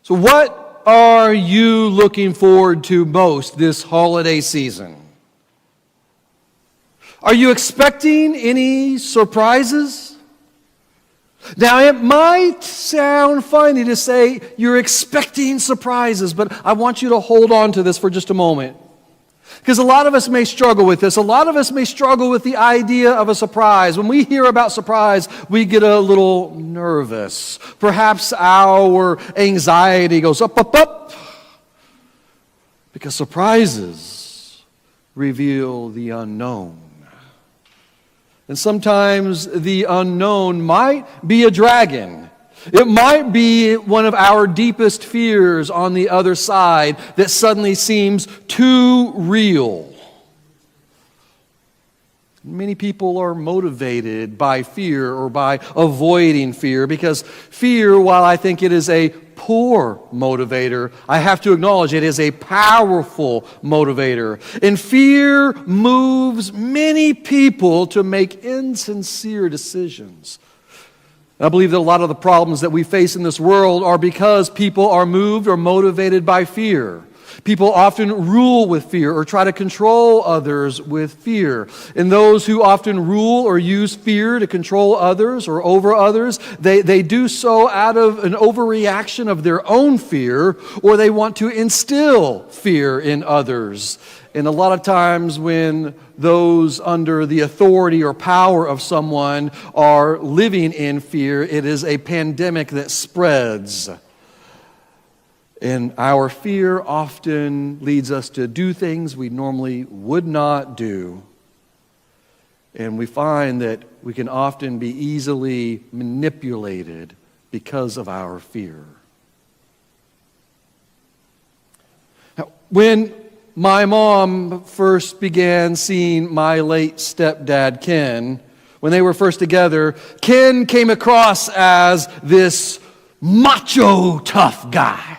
So what are you looking forward to most this holiday season? Are you expecting any surprises? Now, it might sound funny to say you're expecting surprises, but I want you to hold on to this for just a moment. Because a lot of us may struggle with this. A lot of us may struggle with the idea of a surprise. When we hear about surprise, we get a little nervous. Perhaps our anxiety goes up, up, up. Because surprises reveal the unknown. And sometimes the unknown might be a dragon. It might be one of our deepest fears on the other side that suddenly seems too real. Many people are motivated by fear or by avoiding fear because fear, while I think it is a poor motivator, I have to acknowledge it is a powerful motivator. And fear moves many people to make insincere decisions. I believe that a lot of the problems that we face in this world are because people are moved or motivated by fear. People often rule with fear or try to control others with fear. And those who often rule or use fear to control others or over others, they do so out of an overreaction of their own fear, or they want to instill fear in others. And a lot of times when those under the authority or power of someone are living in fear, it is a pandemic that spreads. And our fear often leads us to do things we normally would not do. And we find that we can often be easily manipulated because of our fear. Now, when my mom first began seeing my late stepdad, Ken, when they were first together, Ken came across as this macho tough guy.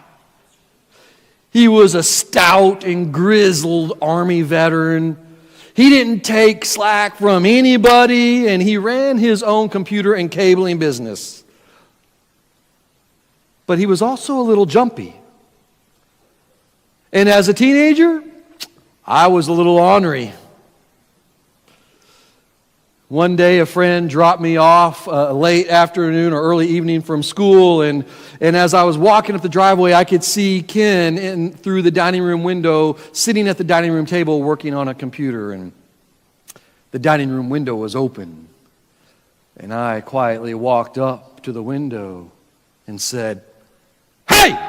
He was a stout and grizzled Army veteran. He didn't take slack from anybody, and he ran his own computer and cabling business. But he was also a little jumpy. And as a teenager, I was a little ornery. One day a friend dropped me off late afternoon or early evening from school, and as I was walking up the driveway, I could see Ken through the dining room window, sitting at the dining room table working on a computer, and the dining room window was open. And I quietly walked up to the window and said, "Hey!"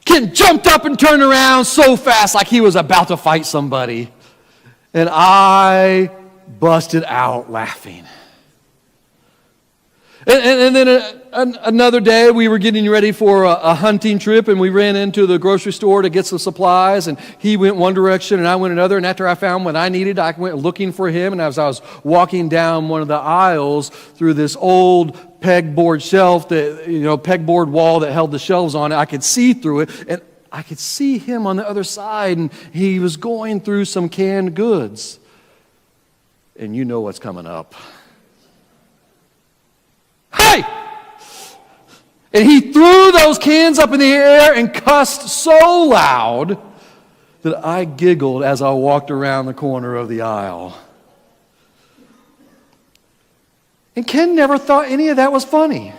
Ken jumped up and turned around so fast like he was about to fight somebody. And I busted out laughing. And then another day, we were getting ready for a hunting trip, and we ran into the grocery store to get some supplies, and he went one direction, and I went another, and after I found what I needed, I went looking for him, and as I was walking down one of the aisles through this old pegboard shelf, pegboard wall that held the shelves on it, I could see through it, and I could see him on the other side, and he was going through some canned goods. And you know what's coming up. Hey! And he threw those cans up in the air and cussed so loud that I giggled as I walked around the corner of the aisle. And Ken never thought any of that was funny.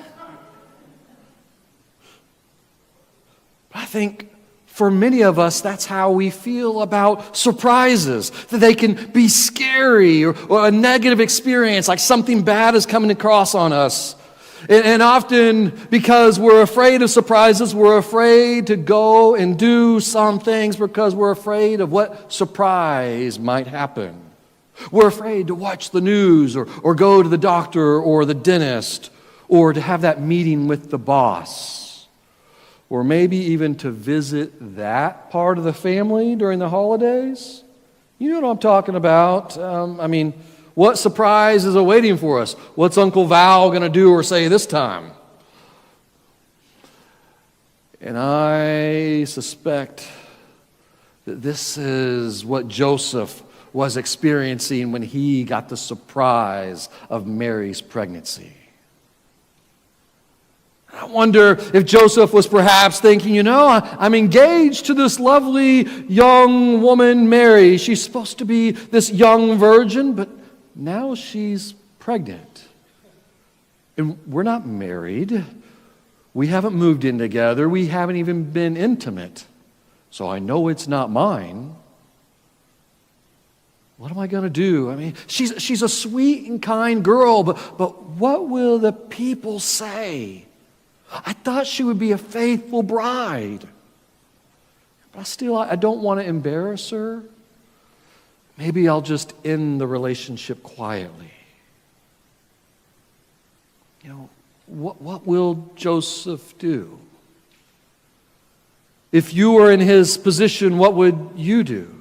But I think for many of us, that's how we feel about surprises, that they can be scary or a negative experience, like something bad is coming across on us. And often, because we're afraid of surprises, we're afraid to go and do some things because we're afraid of what surprise might happen. We're afraid to watch the news or go to the doctor or the dentist or to have that meeting with the boss. Or maybe even to visit that part of the family during the holidays. You know what I'm talking about. What surprise is awaiting for us? What's Uncle Val going to do or say this time? And I suspect that this is what Joseph was experiencing when he got the surprise of Mary's pregnancy. I wonder if Joseph was perhaps thinking, I'm engaged to this lovely young woman, Mary. She's supposed to be this young virgin, but now she's pregnant. And we're not married. We haven't moved in together. We haven't even been intimate. So I know it's not mine. What am I going to do? I mean, she's a sweet and kind girl, but what will the people say? I thought she would be a faithful bride. But I don't want to embarrass her. Maybe I'll just end the relationship quietly. What will Joseph do? If you were in his position, what would you do?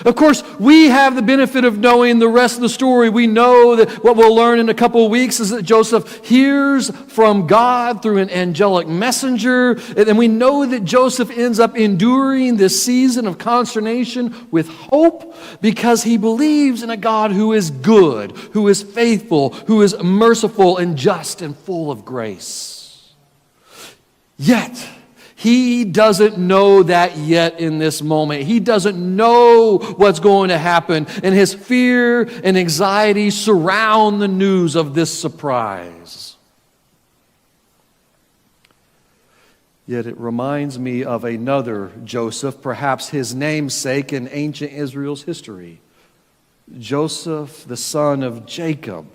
Of course, we have the benefit of knowing the rest of the story. We know that what we'll learn in a couple of weeks is that Joseph hears from God through an angelic messenger. And we know that Joseph ends up enduring this season of consternation with hope because he believes in a God who is good, who is faithful, who is merciful and just and full of grace. Yet, he doesn't know that yet in this moment. He doesn't know what's going to happen. And his fear and anxiety surround the news of this surprise. Yet it reminds me of another Joseph, perhaps his namesake in ancient Israel's history. Joseph, the son of Jacob.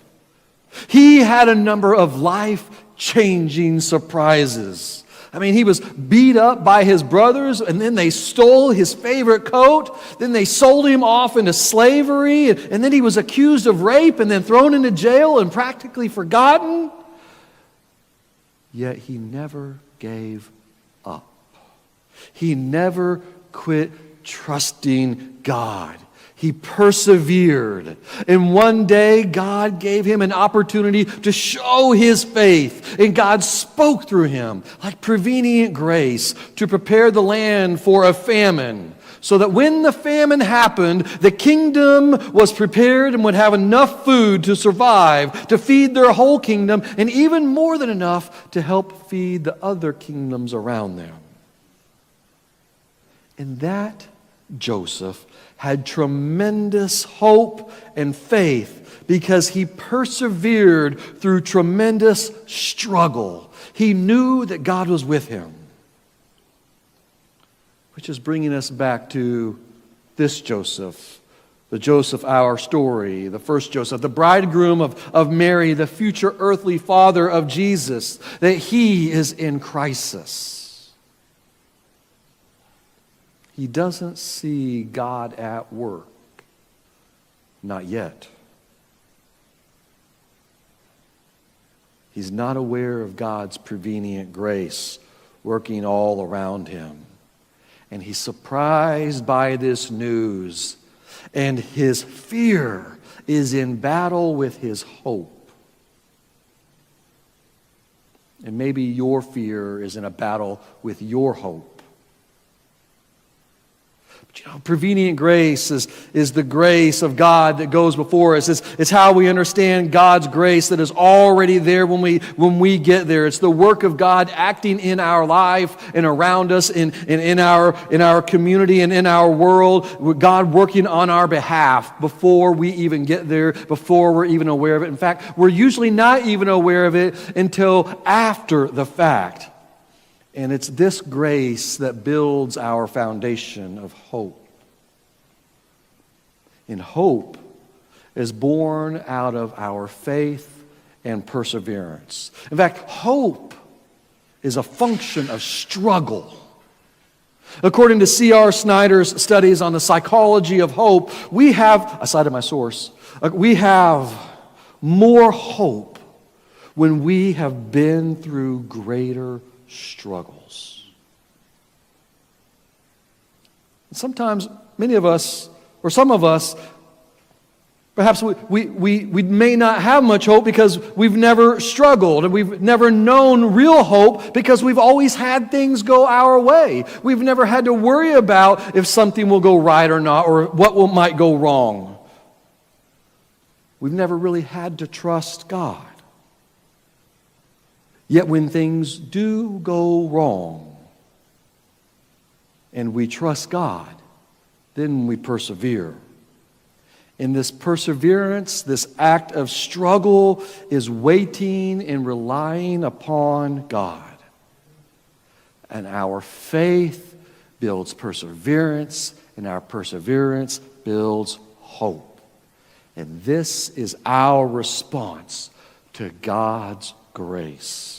He had a number of life-changing surprises. I mean, he was beat up by his brothers, and then they stole his favorite coat. Then they sold him off into slavery, and then he was accused of rape and then thrown into jail and practically forgotten. Yet he never gave up. He never quit trusting God. He persevered. And one day, God gave him an opportunity to show his faith. And God spoke through him like prevenient grace to prepare the land for a famine. So that when the famine happened, the kingdom was prepared and would have enough food to survive, to feed their whole kingdom, and even more than enough to help feed the other kingdoms around them. And that Joseph had tremendous hope and faith because he persevered through tremendous struggle. He knew that God was with him. Which is bringing us back to this Joseph, the Joseph our story, the first Joseph, the bridegroom of Mary, the future earthly father of Jesus, that he is in crisis. He doesn't see God at work. Not yet. He's not aware of God's prevenient grace working all around him. And he's surprised by this news. And his fear is in battle with his hope. And maybe your fear is in a battle with your hope. But prevenient grace is the grace of God that goes before us. It's how we understand God's grace that is already there when we get there. It's the work of God acting in our life and around us, in our community and in our world. God working on our behalf before we even get there, before we're even aware of it. In fact, we're usually not even aware of it until after the fact. And it's this grace that builds our foundation of hope. And hope is born out of our faith and perseverance. In fact, hope is a function of struggle. According to C.R. Snyder's studies on the psychology of hope, we have, I cited my source, we have more hope when we have been through greater struggles. And sometimes many of us, or some of us, perhaps we may not have much hope because we've never struggled, and we've never known real hope because we've always had things go our way. We've never had to worry about if something will go right or not, or what might go wrong. We've never really had to trust God. Yet when things do go wrong and we trust God, then we persevere. In this perseverance, this act of struggle is waiting and relying upon God. And our faith builds perseverance, and our perseverance builds hope. And this is our response to God's grace.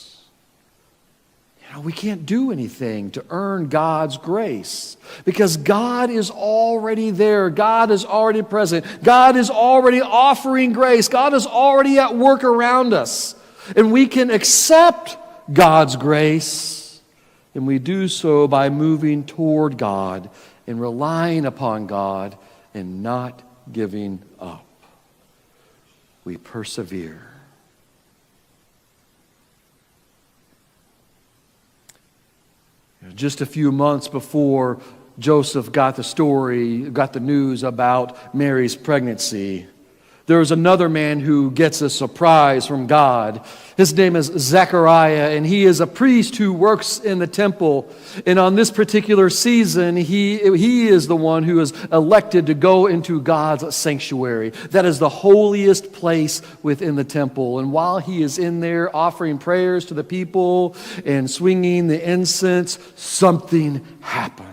We can't do anything to earn God's grace because God is already there. God is already present. God is already offering grace. God is already at work around us. And we can accept God's grace, and we do so by moving toward God and relying upon God and not giving up. We persevere. Just a few months before Joseph got the news about Mary's pregnancy, there was another man who gets a surprise from God. His name is Zechariah, and he is a priest who works in the temple. And on this particular season, he is the one who is elected to go into God's sanctuary. That is the holiest place within the temple. And while he is in there offering prayers to the people and swinging the incense, something happens.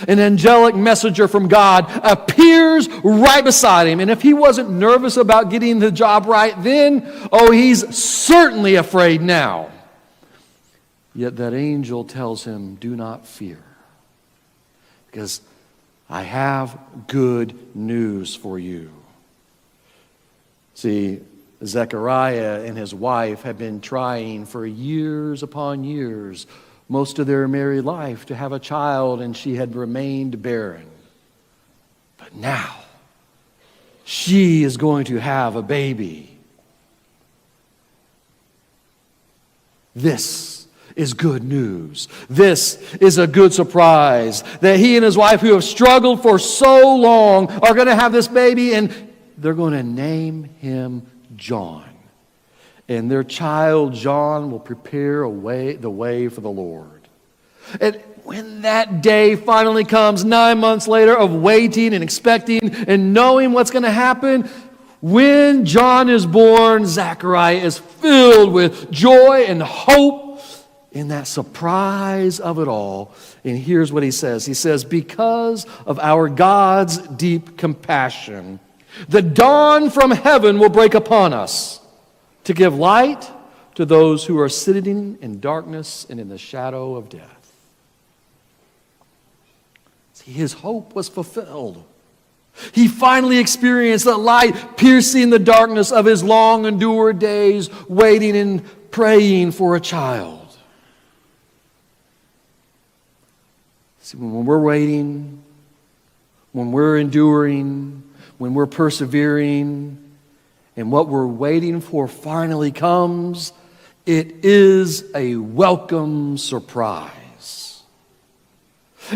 An angelic messenger from God appears right beside him. And if he wasn't nervous about getting the job right then, he's certainly afraid now. Yet that angel tells him, "Do not fear, because I have good news for you." See, Zechariah and his wife had been trying for years upon years, most of their married life, to have a child, and she had remained barren. But now, she is going to have a baby. This is good news. This is a good surprise that he and his wife, who have struggled for so long, are going to have this baby, and they're going to name him John. And their child, John, will prepare the way for the Lord. And when that day finally comes, 9 months later of waiting and expecting and knowing what's going to happen, when John is born, Zechariah is filled with joy and hope in that surprise of it all. And here's what he says. He says, "Because of our God's deep compassion, the dawn from heaven will break upon us, to give light to those who are sitting in darkness and in the shadow of death." See, his hope was fulfilled. He finally experienced the light piercing the darkness of his long endured days, waiting and praying for a child. See, when we're waiting, when we're enduring, when we're persevering, and what we're waiting for finally comes, it is a welcome surprise.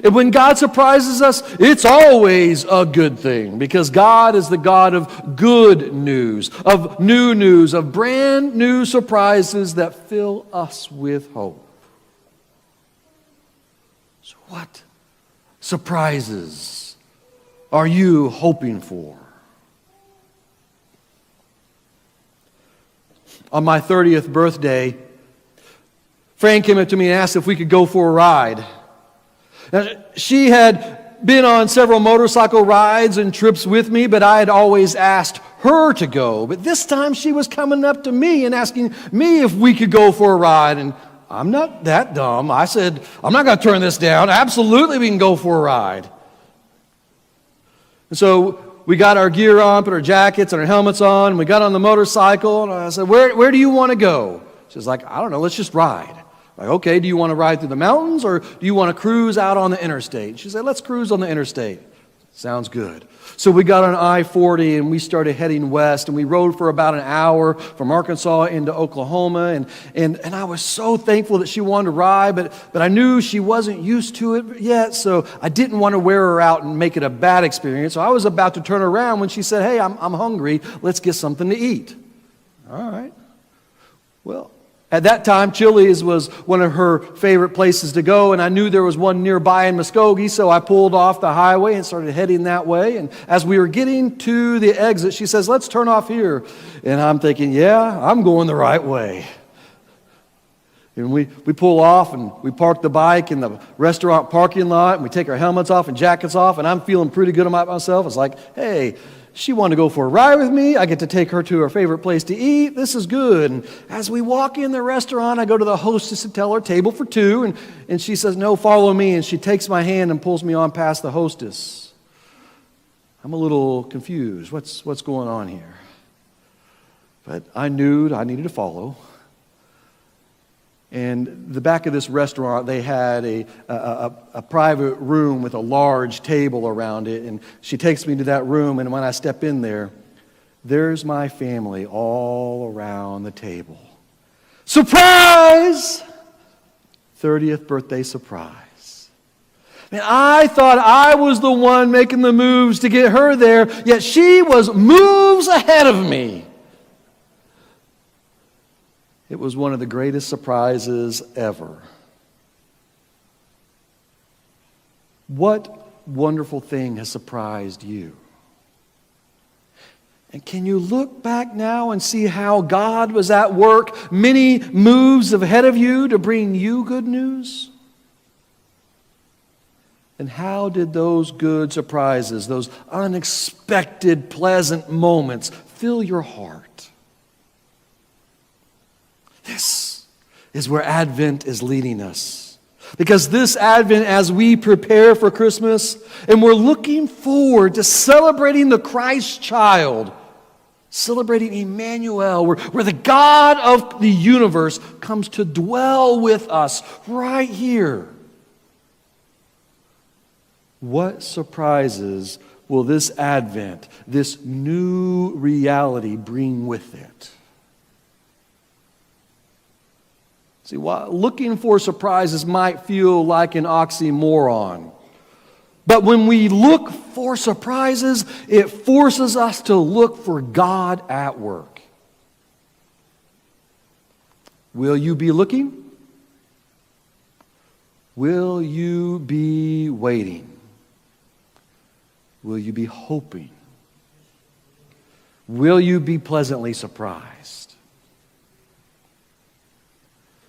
And when God surprises us, it's always a good thing, because God is the God of good news, of new news, of brand new surprises that fill us with hope. So what surprises are you hoping for? On my 30th birthday, Fran came up to me and asked if we could go for a ride. Now, she had been on several motorcycle rides and trips with me, but I had always asked her to go. But this time she was coming up to me and asking me if we could go for a ride. And I'm not that dumb. I said, "I'm not going to turn this down. Absolutely, we can go for a ride." And so we got our gear on, put our jackets and our helmets on, and we got on the motorcycle, and I said, where do you want to go? She's like, "I don't know, let's just ride." I'm like, "Okay, do you want to ride through the mountains, or do you want to cruise out on the interstate?" She said, "Let's cruise on the interstate." Sounds good. So we got on I-40 and we started heading west, and we rode for about an hour from Arkansas into Oklahoma, and I was so thankful that she wanted to ride, but I knew she wasn't used to it yet, so I didn't want to wear her out and make it a bad experience. So I was about to turn around when she said, "Hey, I'm hungry. Let's get something to eat." All right. Well, At that time, Chili's was one of her favorite places to go, and I knew there was one nearby in Muskogee, so I pulled off the highway and started heading that way. And as we were getting to the exit, she says, "Let's turn off here." And I'm thinking, yeah, I'm going the right way. And we pull off and we park the bike in the restaurant parking lot, and we take our helmets off and jackets off, and I'm feeling pretty good about myself. It's like, hey, she wanted to go for a ride with me. I get to take her to her favorite place to eat. This is good. And as we walk in the restaurant, I go to the hostess and tell her table for two, and she says, "No, follow me." And she takes my hand and pulls me on past the hostess. I'm a little confused. What's going on here? But I knew I needed to follow. And the back of this restaurant, they had a private room with a large table around it. And she takes me to that room, and when I step in there, there's my family all around the table. Surprise! 30th birthday surprise. And I thought I was the one making the moves to get her there, yet she was moves ahead of me. It was one of the greatest surprises ever. What wonderful thing has surprised you? And can you look back now and see how God was at work many moves ahead of you to bring you good news? And how did those good surprises, those unexpected pleasant moments fill your heart? This is where Advent is leading us. Because this Advent, as we prepare for Christmas, and we're looking forward to celebrating the Christ child, celebrating Emmanuel, where the God of the universe comes to dwell with us right here. What surprises will this Advent, this new reality, bring with it? See, while looking for surprises might feel like an oxymoron, but when we look for surprises, it forces us to look for God at work. Will you be looking? Will you be waiting? Will you be hoping? Will you be pleasantly surprised?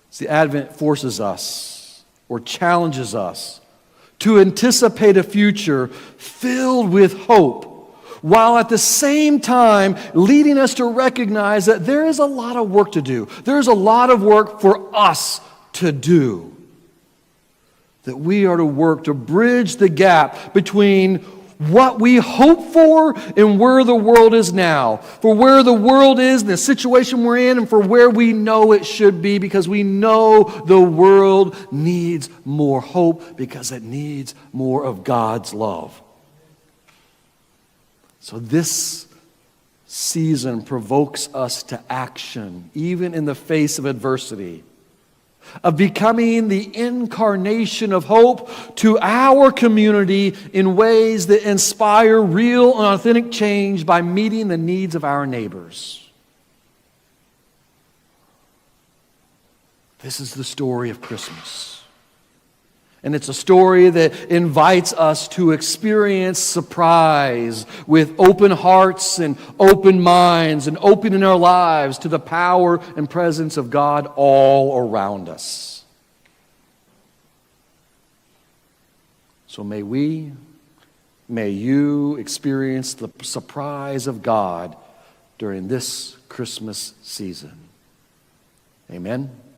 See, Advent forces us or challenges us to anticipate a future filled with hope, while at the same time leading us to recognize that there is a lot of work to do. There's a lot of work for us to do. That we are to work to bridge the gap between what we hope for and where the world is now. For where the world is, the situation we're in, and for where we know it should be, because we know the world needs more hope because it needs more of God's love. So this season provokes us to action, even in the face of adversity, of becoming the incarnation of hope to our community in ways that inspire real and authentic change by meeting the needs of our neighbors. This is the story of Christmas. And it's a story that invites us to experience surprise with open hearts and open minds and opening our lives to the power and presence of God all around us. So may you experience the surprise of God during this Christmas season. Amen.